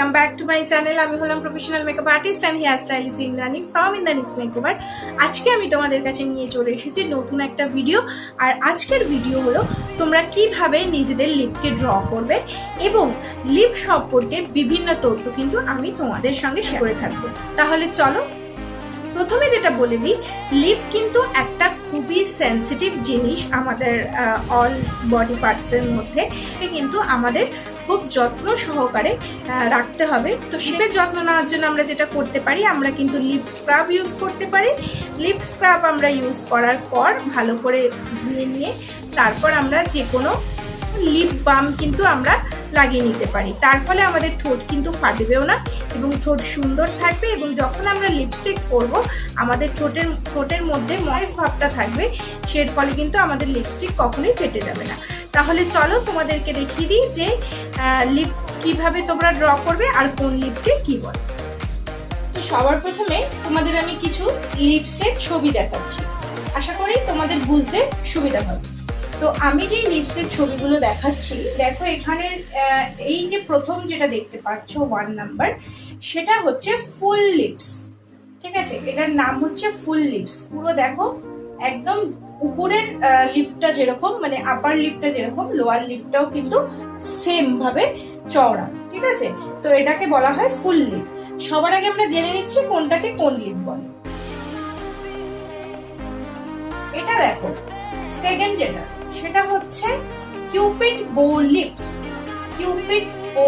welcome back to my channel. আমি হলাম professional makeup artist and hair stylist Indrani from indrani'smakeover। আজকে আমি তোমাদের কাছে নিয়ে চলে এসেছি নতুন একটা ভিডিও। আর আজকের ভিডিও হলো তোমরা কিভাবে নিজেদের লিপকে ড্র করবে এবং লিপ সম্পর্কে বিভিন্ন তথ্য কিন্তু আমি তোমাদের সঙ্গে শেয়ার করে থাকবো। তাহলে চলো প্রথমে যেটা বলে দিই, লিপ কিন্তু একটা খুবই সেন্সিটিভ জিনিস আমাদের অল বডি পার্টসের মধ্যে, কিন্তু আমাদের খুব যত্ন সহকারে রাখতে হবে। তো লিপের যত্ন নেওয়ার জন্য আমরা যেটা করতে পারি, আমরা কিন্তু লিপ স্ক্রাব ইউজ করতে পারি। লিপ স্ক্রাব আমরা ইউজ করার পর ভালো করে ধুয়ে নিয়ে তারপর আমরা যে কোনো লিপ বাম কিন্তু আমরা লাগিয়ে নিতে পারি। তার ফলে আমাদের ঠোঁট কিন্তু ফাটবেও না এবং ঠোঁট সুন্দর থাকবে, এবং যখন আমরা লিপস্টিক করব আমাদের ঠোঁটের মধ্যে ময়েস ভাবটা থাকবে, সের ফলে কিন্তু আমাদের লিপস্টিক কখনোই ফেটে যাবে না। তাহলে চলো তোমাদেরকে দেখিয়ে দিই যে লিপ কিভাবে তোমরা ড্র করবে আর কোন লিপকে কি বলে। তো সবার প্রথমে তোমাদের আমি কিছু লিপসের ছবি দেখাচ্ছি, আশা করি তোমাদের বুঝতে সুবিধা হবে। তো আমি যে লিপসের ছবিগুলো দেখাচ্ছি, দেখো এখানে এই যে প্রথম যেটা দেখতে পাচ্ছ 1 নাম্বার, সেটা হচ্ছে ফুল লিপস। ঠিক আছে, এটার নাম হচ্ছে ফুল লিপস। পুরো দেখো একদম উপরের লিপটা যেরকম, মানে আপার লিপটা যেরকম, লোয়ার লিপটাও কিন্তু সেম ভাবে চওড়া। ঠিক আছে, তো এটাকে বলা হয় ফুল লিপ। সবার আগে আমরা জেনে নিচ্ছি কোনটাকে কোন লিপ বলে। এটা দেখো সেকেন্ড যেটা, সেটা হচ্ছে Cupid bow lips. Cupid bow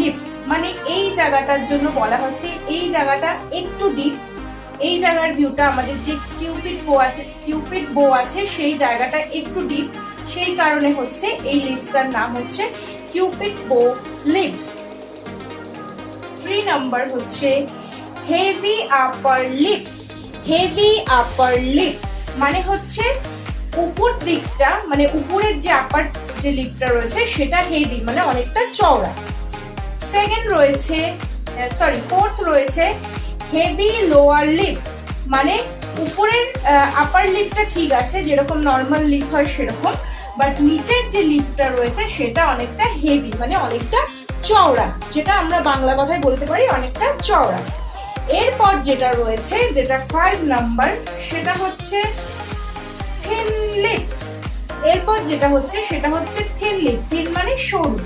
lips মানে এই জায়গাটার জন্য বলা হচ্ছে, এই জায়গাটা একটু ডিপ, এই জায়গার ভিউটা আমাদের যে কিউপিড বো আছে সেই জায়গাটা একটু ডিপ, সেই কারণে হচ্ছে এই লিপসটার নাম হচ্ছে কিউপিড বো লিপস। 3 নাম্বার হচ্ছে heavy upper lip. Heavy upper lip মানে হচ্ছে উপর দিকটা, মানে উপরের যে আপার যে লিপটা রয়েছে সেটা হেভি, মানে অনেকটা চওড়া। ফোর্থ রয়েছে হেভি লোয়ার লিপ, মানে উপরের আপার লিপটা ঠিক আছে, যেরকম নর্মাল লিপ হয় সেরকম, বাট নিচের যে লিপটা রয়েছে সেটা অনেকটা হেভি, মানে অনেকটা চওড়া, যেটা আমরা বাংলা কথায় বলতে পারি অনেকটা চওড়া। এরপর যেটা রয়েছে, যেটা 5 নাম্বার, সেটা হচ্ছে থিন লিপ। এরপর যেটা হচ্ছে সেটা হচ্ছে থিন লিপ। থিন মানে সরু।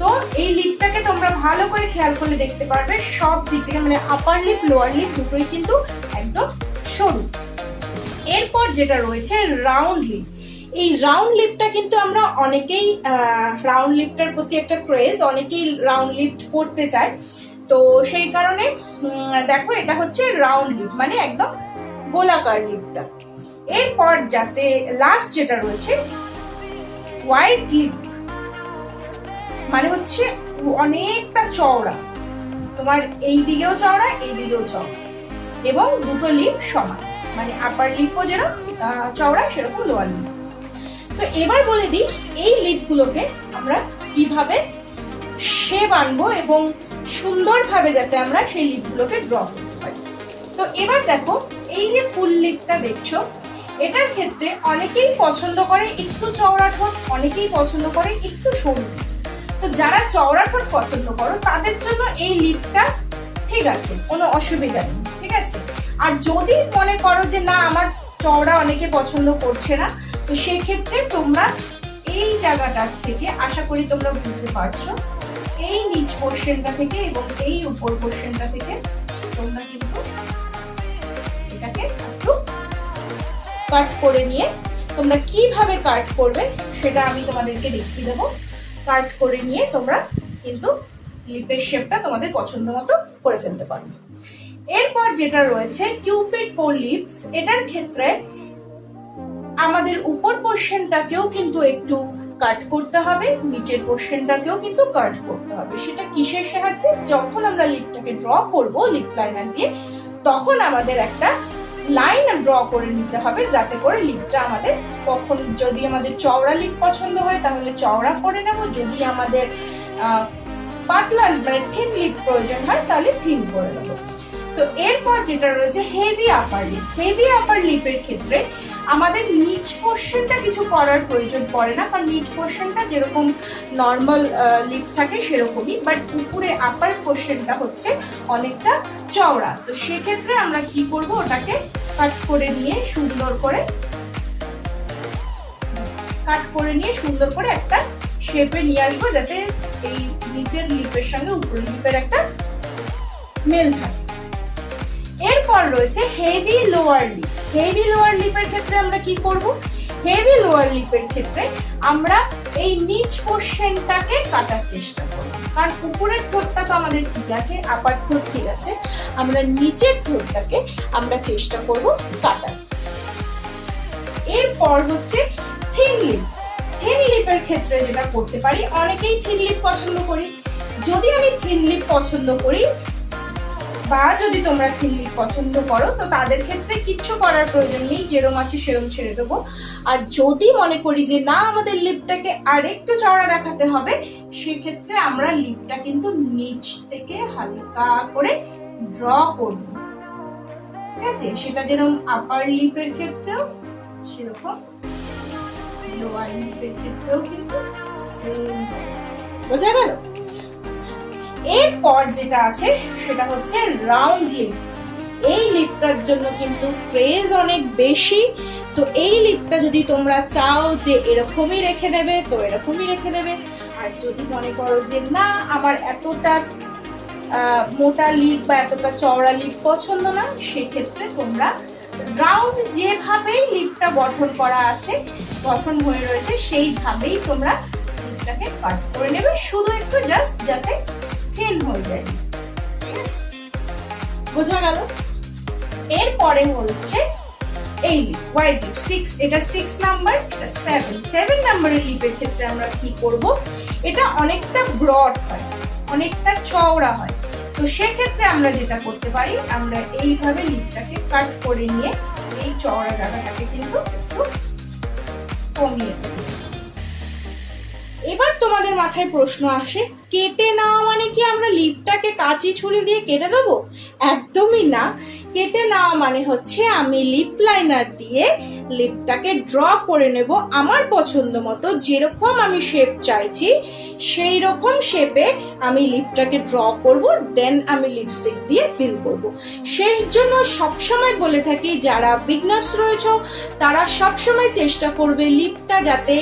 তো এই লিপটাকে তোমরা ভালো করে খেয়াল করে দেখতে পারবে, সব দিক থেকে মানে আপার লিপ লোয়ার লিপ দুটোই কিন্তু একদম সরু। এরপর যেটা রয়েছে রাউন্ড লিপ। এই রাউন্ড লিপটা কিন্তু আমরা অনেকেই, রাউন্ড লিপটার প্রতি একটা ক্রেজ, অনেকেই রাউন্ড লিপ করতে চায়। তো সেই কারণে দেখো এটা হচ্ছে রাউন্ড লিপ, মানে একদম গোলাকার লিপটা। এরপর যাতে লাস্ট যেটা রয়েছে হোয়াইট লিপ, মানে হচ্ছে অনেকটা চওড়া, তোমার এই দিকেও চওড়া এই দিকেও চওড়া, এবং দুটো লিপ সমান, মানে আপার লিপও যেরকম চওড়া সেরকম লোয়ার লিপ। তো এবার বলে দিই এই লিপগুলোকে আমরা কিভাবে শেপ আনবো এবং সুন্দরভাবে যাতে আমরা সেই লিপগুলোকে ড্র করতে পারি। তো এবার দেখো এই যে ফুল লিপটা দেখছো, এটার ক্ষেত্রে অনেকেই পছন্দ করে একটু চওড়া ঠোঁট, অনেকেই পছন্দ করে একটু সরু ঠোঁট। তো যারা চওড়া ঠোঁট পছন্দ করো তাদের জন্য এই লিপটা ঠিক আছে, কোনো অসুবিধা নেই। ঠিক আছে, আর যদি মনে করো যে না আমার চওড়া অনেকে পছন্দ করছে না, তো সেক্ষেত্রে তোমরা এই জায়গাটা থেকে, আশা করি তোমরা বুঝতে পারছো, এই নিচ পোর্শনটা থেকে এবং এই উপর পোর্শনটা থেকে তোমরা কিন্তু এটাকে একটু কাট করে নিয়ে, তোমরা কিভাবে কাট করবে সেটা আমি তোমাদেরকে দেখিয়ে দেবো। কাট করে নিয়ে তোমরা কিন্তু লিপের শেপটা তোমাদের পছন্দ মতো করে ফেলতে পারবে। এরপর যেটা রয়েছে কিউপিড বো লিপস, এটার ক্ষেত্রে আমাদের উপর পোর্শনটাকেও কিন্তু একটু কাট করতে হবে, নিচের পোর্শনটাকেও কিন্তু কাট করতে হবে। সেটা কিসের সাহায্যে? যখন আমরা লিপটাকে ড্র করব লিপ লাইনার দিয়ে, তখন আমাদের একটা লাইন ড্র করে নিতে হবে, যাতে করে লিপটা আমাদের, কখন যদি আমাদের চওড়া লিপ পছন্দ হয় তাহলে চওড়া করে নেব, যদি আমাদের পাতলা মানে থিন লিপ প্রয়োজন হয় তাহলে থিন করে নেব। তো এরপর যেটা রয়েছে হেভি আপার লিপ। হেভি আপার লিপের ক্ষেত্রে আমাদের নিচ পোর্শনটা কিছু করার প্রয়োজন পড়ে না, কারণ নিচ পোর্শনটা যেরকম নর্মাল লিপ থাকে সেরকমই, বাট উপরে আপার পোর্শনটা হচ্ছে অনেকটা চওড়া। তো সেক্ষেত্রে আমরা কি করব, ওটাকে কাট করে নিয়ে সুন্দর করে একটা শেপে নিয়ে আসবো, যাতে এই নিচের লিপের সঙ্গে উপরের লিপের একটা মেল থাকে। এরপর রয়েছে heavy lower lip. Heavy lower লিপের ক্ষেত্রে আমরা কি করব, হেভি লোয়ার লিপের ক্ষেত্রে আমরা এই নিচ পোর্শনটাকে কাটার চেষ্টা করব, কারণ উপরের ঠোঁটটা তো আমাদের ঠিক আছে, আপার ঠোঁট ঠিক আছে, আমরা নিচের ঠোঁটটাকে আমরা চেষ্টা করব কাটার। এরপর হচ্ছে থিন লিপ। থিন লিপের ক্ষেত্রে যেটা করতে পারি, অনেকেই থিন লিপ পছন্দ করি। যদি আমি থিন লিপ পছন্দ করি বা যদি তোমরা থিন লিপ পছন্দ করো, তো তাদের ক্ষেত্রে কিচ্ছু করার প্রয়োজন নেই, যেরকম আছে সেরকম ছেড়ে দেবো। আর যদি মনে করি যে না আমাদের লিপটাকে আর একটু চওড়া দেখাতে হবে, সেক্ষেত্রে আমরা লিপটা কিন্তু নিচ থেকে হালকা করে ড্র করব, ঠিক আছে? সেটা যেরকম আপার লিপের ক্ষেত্রেও সেরকম লোয়ার লিপের ক্ষেত্রেও কিন্তু সেম। বোঝা গেল? এরপর যেটা আছে সেটা হচ্ছে রাউন্ড লিপ। এই লিপটার জন্য কিন্তু ক্রেজ অনেক বেশি। তো এই লিপটা যদি তোমরা চাও যে এরকমই রেখে দেবে, তো এরকমই রেখে দেবে। আর যদি মনে করো যে না আমার এতটা মোটা লিপ বা এতটা চওড়া লিপ পছন্দ না, সেক্ষেত্রে তোমরা রাউন্ড যেভাবেই লিপটা গঠন করা আছে, গঠন হয়ে রয়েছে, সেইভাবেই তোমরা লিপটাকে কাট করে নেবে, শুধু একটু জাস্ট যাতে থিন হয়ে যায়। ঠিক আছে, বোঝা গেল? এরপরে হচ্ছে এই লিপ, হোয়াইট লিপ 6, এটা 6 নাম্বার, এটা 7 নাম্বারের লিপের ক্ষেত্রে আমরা কি করব, এটা অনেকটা ব্রড হয়, অনেকটা চওড়া হয়। তো সেক্ষেত্রে আমরা যেটা করতে পারি, আমরা এইভাবে লিপটাকে কাট করে নিয়ে এই চওড়া জায়গাটাকে কিন্তু একটু কমিয়ে দেব। এবার তোমাদের মাথায় প্রশ্ন আসে, কেটে নেওয়া মানে কি আমরা লিপটাকে কাঁচি ছুরি দিয়ে কেটে দেবো? একদমই না। কেটে নেওয়া মানে হচ্ছে আমি লিপ লাইনার দিয়ে লিপটাকে ড্র করে নেব আমার পছন্দ মতো, যেরকম আমি শেপ চাইছি সেই রকম শেপে আমি লিপটাকে ড্র করব, দেন আমি লিপস্টিক দিয়ে ফিল করব। সেই জন্য সবসময় বলে থাকি, যারা বিগনার্স রয়েছে তারা সবসময় চেষ্টা করবে লিপটা যাতে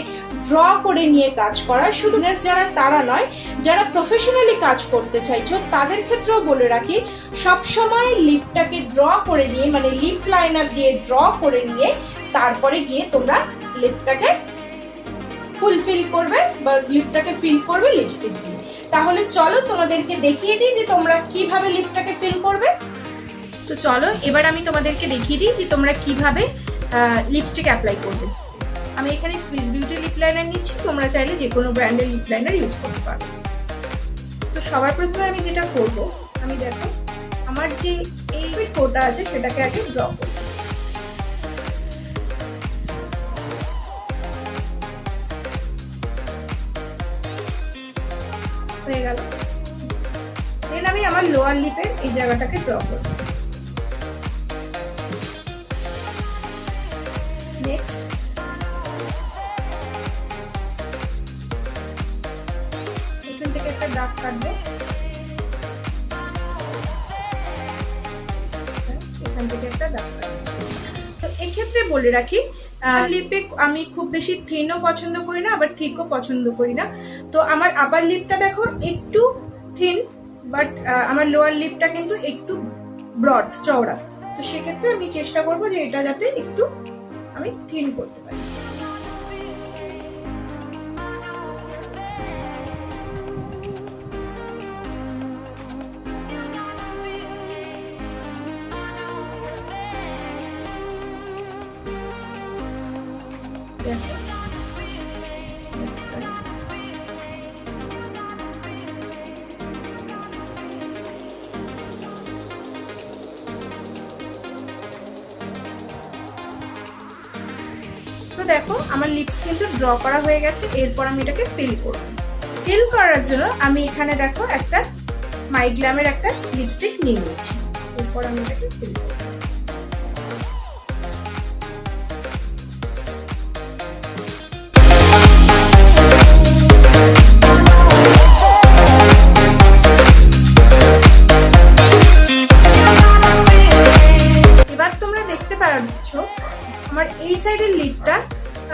ড্র করে নিয়ে কাজ করার। শুধু যারা তারা নয়, যারা প্রফেশনালি কাজ করতে চাইছো তাদের ক্ষেত্রেও বলে রাখি, সবসময় লিপটাকে ড্র করে নিয়ে, মানে লিপ লাইনার দিয়ে ড্র করে নিয়ে তারপরে গিয়ে তোমরা লিপটাকে ফুলফিল করবে বা লিপটাকে ফিল করবে লিপস্টিক দিয়ে। তাহলে চলো তোমাদেরকে দেখিয়ে দিই যে তোমরা কিভাবে লিপটাকে ফিল করবে। তো চলো এবার আমি তোমাদেরকে দেখিয়ে দিই যে তোমরা কিভাবে লিপস্টিক অ্যাপ্লাই করবে। আমি এখানে সুইস বিউটি লিপ লাইনার নিচ্ছি, তোমরা চাইলে যে কোনো ব্র্যান্ডের লিপ লাইনার ইউজ করতে পারো। তো সবার প্রথমে আমি যেটা করব, আমি দেখো আমার যে এই কোটা আছে সেটাকে আগে ড্র করব। হয়ে গেল। দেন আমি আমার লোয়ার লিপের এই জায়গাটাকে ড্র করব। নেক্সট এখান থেকে একটা দাগ কাটবো, এখান থেকে একটা দাগ কাটবো। তো এক্ষেত্রে বলে রাখি, লিপে আমি খুব বেশি থিনও পছন্দ করি না, আবার থিকও পছন্দ করি না। তো আমার আপার লিপটা দেখো একটু থিন, বাট আমার লোয়ার লিপটা কিন্তু একটু ব্রড, চওড়া। তো সেক্ষেত্রে আমি চেষ্টা করবো যে এটা যাতে একটু আমি থিন করতে পারি। তো দেখো আমার লিপস কিন্তু ড্র করা হয়ে গেছে। এরপর আমি এটাকে ফিল করব। ফিল করার জন্য আমি এখানে দেখো একটা মাইগ্ল্যামের একটা লিপস্টিক নিয়ে নিয়েছি। এরপর আমি এটাকে ফিল করব।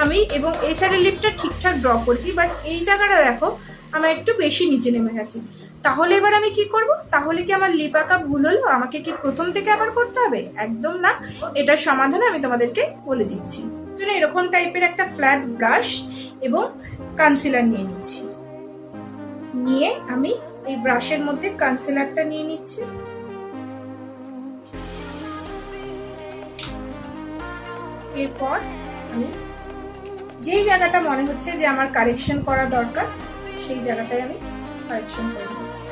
আমি এবং এই সাইডের লিপটা ঠিকঠাক ড্র করেছি, বাট এই জায়গাটা দেখো আমার একটু বেশি নিচে নেমে গেছে। তাহলে এবার আমি কি করব? তাহলে কি আমার লিপ আঁকা ভুল হলো? আমাকে কি প্রথম থেকে আবার করতে হবে? একদম না, এটার সমাধান আমি তোমাদেরকে বলে দিচ্ছি। জন্য এরকম টাইপের একটা ফ্ল্যাট ব্রাশ এবং কনসিলার নিয়ে নিচ্ছি। নিয়ে আমি এই ব্রাশের মধ্যে কনসিলারটা নিয়ে নিচ্ছি। এরপর আমি যেই জায়গাটা মনে হচ্ছে যে আমার কারেকশন করা দরকার সেই জায়গাটায় আমি কারেকশন করে দিচ্ছি।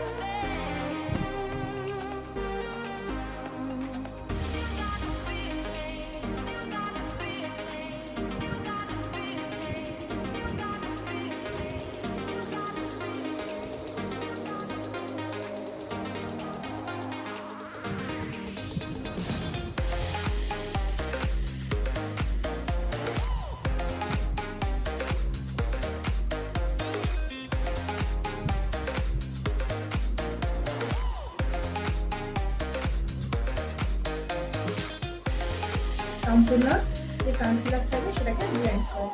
সম্পূর্ণ যে কনসিলার থাকে সেটাকে ব্লেন্ড করে।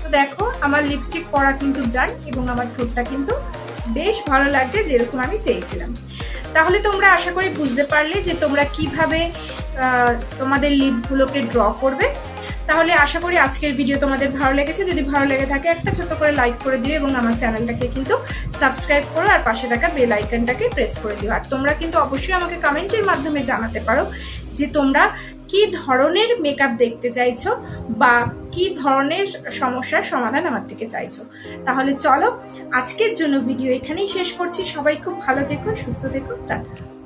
তো দেখো আমার লিপস্টিক পরা কিন্তু ডান এবং আমার ঠোঁটটা কিন্তু বেশ ভালো লাগছে, যেরকম আমি চেয়েছিলাম। তাহলে তোমরা আশা করি বুঝতে পারলে যে তোমরা কিভাবে তোমাদের লিপগুলোকে ড্র করবে। তাহলে আশা করি আজকের ভিডিও তোমাদের ভালো লেগেছে। যদি ভালো লেগে থাকে একটা ছোট করে লাইক করে দিও এবং আমার চ্যানেলটাকে কিন্তু সাবস্ক্রাইব করো আর পাশে থাকা বেল আইকনটাকে প্রেস করে দিও। আর তোমরা কিন্তু অবশ্যই আমাকে কমেন্টের মাধ্যমে জানাতে পারো যে তোমরা কি ধরনের মেকআপ দেখতে চাইছো বা কি ধরনের সমস্যার সমাধান আমার থেকে চাইছো। তাহলে চলো আজকের জন্য ভিডিও এখানেই শেষ করছি। সবাই খুব ভালো থেকো, সুস্থ থেকো, টাটা।